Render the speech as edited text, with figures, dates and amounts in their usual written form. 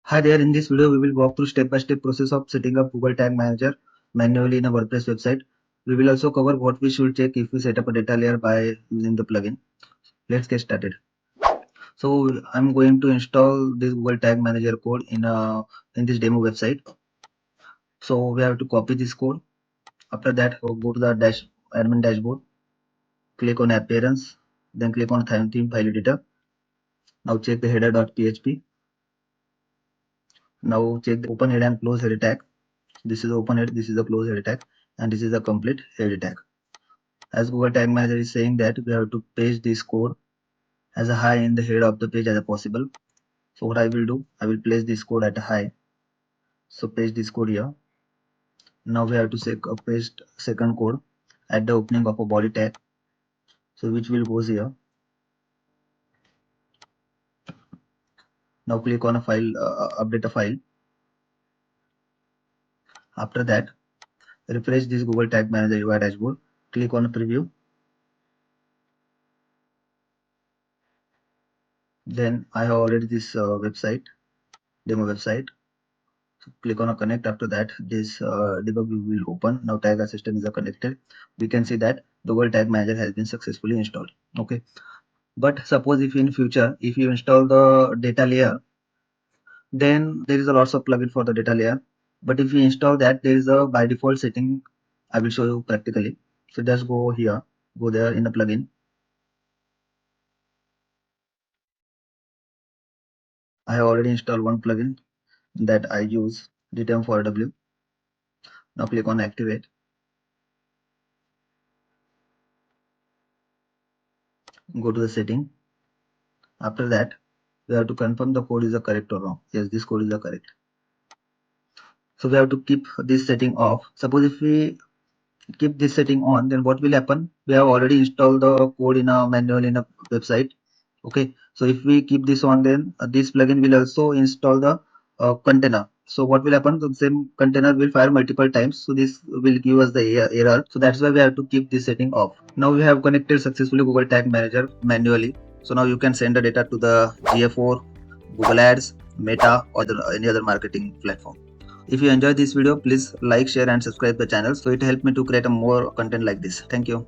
Hi there, in this video we will walk through step-by-step process of setting up Google Tag Manager manually in a WordPress website. We will also cover what we should check if we set up a data layer by using the plugin. Let's get started. So I'm going to install this Google Tag Manager code in this demo website. So we have to copy this code. After that, we'll go to the admin dashboard, click on appearance, then click on theme file editor. Now check the header.php. Now check the open head and close header tag. This is the open head, this is the close header tag, and this is the complete header tag. As Google Tag Manager is saying that we have to paste this code as a high in the head of the page as possible. So what I will do, I will place this code at a high. So paste this code here. Now we have to paste second code at the opening of a body tag. So which will goes here. Now click on a file, update a file. After that, refresh this Google Tag Manager UI dashboard. Click on preview. Then I have already this website, demo website. So click on a connect. After that, this debug will open. Now tag assistant is connected. We can see that the Google Tag Manager has been successfully installed. Okay, but suppose if in future if you install the data layer, then there is a lots of plugin for the data layer. But if you install that, there is a by default setting. I will show you practically. So just go here, go there in the plugin. I have already installed one plugin that I use, GTM for W. Now click on activate. Go to the setting. After that, we have to confirm the code is correct or wrong. Yes, this code is correct. So we have to keep this setting off. Suppose if we keep this setting on, then what will happen? We have already installed the code in a manual in a website. Okay, so if we keep this on, then this plugin will also install the container. So what will happen? The same container will fire multiple times. So this will give us the error. So that's why we have to keep this setting off. Now we have connected successfully Google Tag Manager manually. So now you can send the data to the GA4, Google Ads, Meta, or any other marketing platform. If you enjoyed this video, please like, share and subscribe the channel. So it helped me to create a more content like this. Thank you.